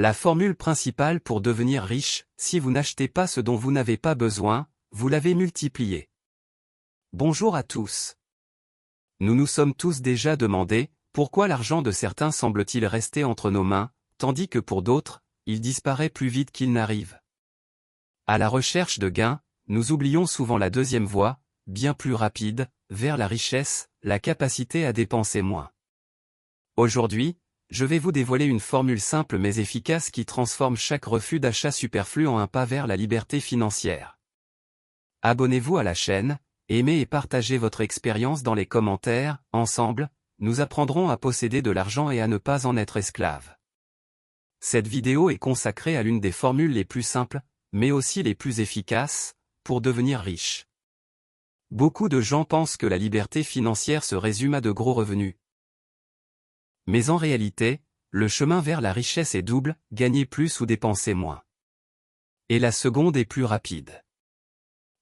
La formule principale pour devenir riche, si vous n'achetez pas ce dont vous n'avez pas besoin, vous l'avez multiplié. Bonjour à tous. Nous nous sommes tous déjà demandé, pourquoi l'argent de certains semble-t-il rester entre nos mains, tandis que pour d'autres, il disparaît plus vite qu'il n'arrive. À la recherche de gains, nous oublions souvent la deuxième voie, bien plus rapide, vers la richesse, la capacité à dépenser moins. Aujourd'hui, je vais vous dévoiler une formule simple mais efficace qui transforme chaque refus d'achat superflu en un pas vers la liberté financière. Abonnez-vous à la chaîne, aimez et partagez votre expérience dans les commentaires, ensemble, nous apprendrons à posséder de l'argent et à ne pas en être esclave. Cette vidéo est consacrée à l'une des formules les plus simples, mais aussi les plus efficaces, pour devenir riche. Beaucoup de gens pensent que la liberté financière se résume à de gros revenus. Mais en réalité, le chemin vers la richesse est double, gagner plus ou dépenser moins. Et la seconde est plus rapide.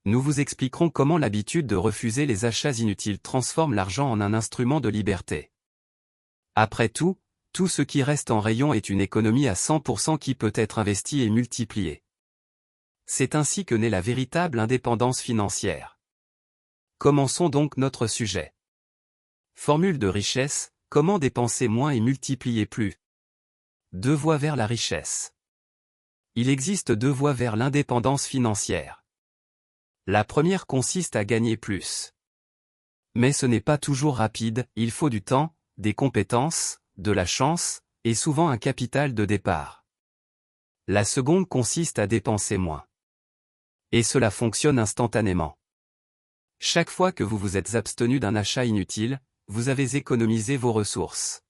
Nous vous expliquerons comment l'habitude de refuser les achats inutiles transforme l'argent en un instrument de liberté. Après tout ce qui reste en rayon est une économie à 100% qui peut être investie et multipliée. C'est ainsi que naît la véritable indépendance financière. Commençons donc notre sujet. Formule de richesse, comment dépenser moins et multiplier plus? 2 voies vers la richesse. Il existe 2 voies vers l'indépendance financière. La première consiste à gagner plus. Mais ce n'est pas toujours rapide, il faut du temps, des compétences, de la chance, et souvent un capital de départ. La seconde consiste à dépenser moins. Et cela fonctionne instantanément. Chaque fois que vous vous êtes abstenu d'un achat inutile, vous avez économisé vos ressources.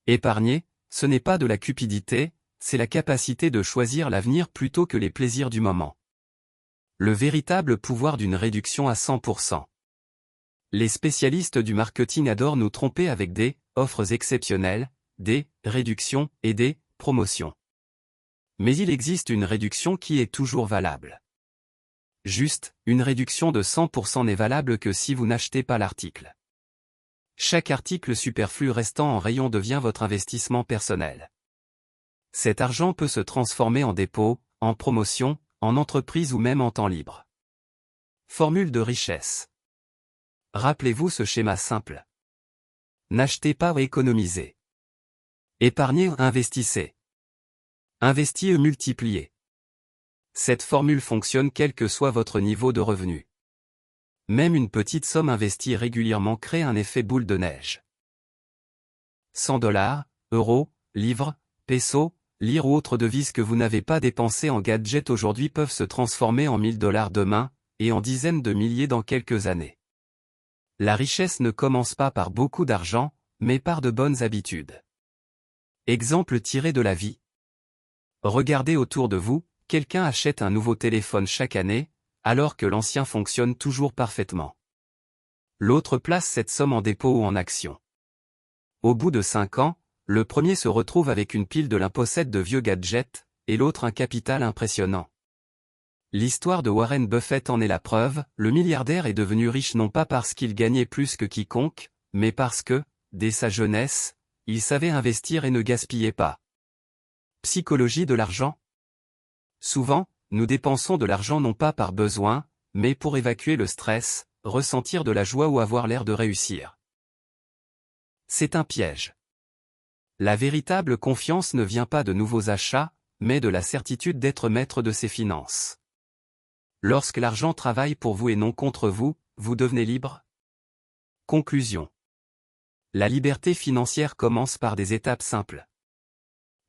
Épargner, ce n'est pas de la cupidité, c'est la capacité de choisir l'avenir plutôt que les plaisirs du moment. Le véritable pouvoir d'une réduction à 100%. Les spécialistes du marketing adorent nous tromper avec des offres exceptionnelles, des réductions et des promotions. Mais il existe une réduction qui est toujours valable. Juste, une réduction de 100% n'est valable que si vous n'achetez pas l'article. Chaque article superflu restant en rayon devient votre investissement personnel. Cet argent peut se transformer en dépôt, en promotion, en entreprise ou même en temps libre. Formule de richesse. Rappelez-vous ce schéma simple. N'achetez pas ou économisez. Épargnez ou investissez. Investissez ou multipliez. Cette formule fonctionne quel que soit votre niveau de revenu. Même une petite somme investie régulièrement crée un effet boule de neige. 100 $, euros, livres, pesos, lire ou autres devises que vous n'avez pas dépensées en gadgets aujourd'hui peuvent se transformer en 1000 $ demain, et en dizaines de milliers dans quelques années. La richesse ne commence pas par beaucoup d'argent, mais par de bonnes habitudes. Exemple tiré de la vie. Regardez autour de vous, quelqu'un achète un nouveau téléphone chaque année, alors que l'ancien fonctionne toujours parfaitement. L'autre place cette somme en dépôt ou en action. Au bout de 5 ans, le premier se retrouve avec une pile de possède de vieux gadgets, et l'autre un capital impressionnant. L'histoire de Warren Buffett en est la preuve, le milliardaire est devenu riche non pas parce qu'il gagnait plus que quiconque, mais parce que, dès sa jeunesse, il savait investir et ne gaspillait pas. Psychologie de l'argent. Souvent, nous dépensons de l'argent non pas par besoin, mais pour évacuer le stress, ressentir de la joie ou avoir l'air de réussir. C'est un piège. La véritable confiance ne vient pas de nouveaux achats, mais de la certitude d'être maître de ses finances. Lorsque l'argent travaille pour vous et non contre vous, vous devenez libre. Conclusion. La liberté financière commence par des étapes simples.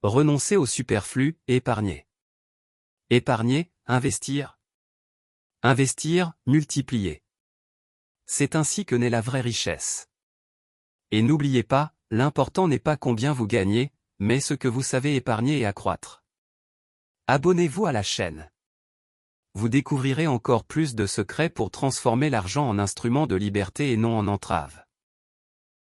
Renoncer au superflu, épargner. Épargner, investir. Investir, multiplier. C'est ainsi que naît la vraie richesse. Et n'oubliez pas, l'important n'est pas combien vous gagnez, mais ce que vous savez épargner et accroître. Abonnez-vous à la chaîne. Vous découvrirez encore plus de secrets pour transformer l'argent en instrument de liberté et non en entrave.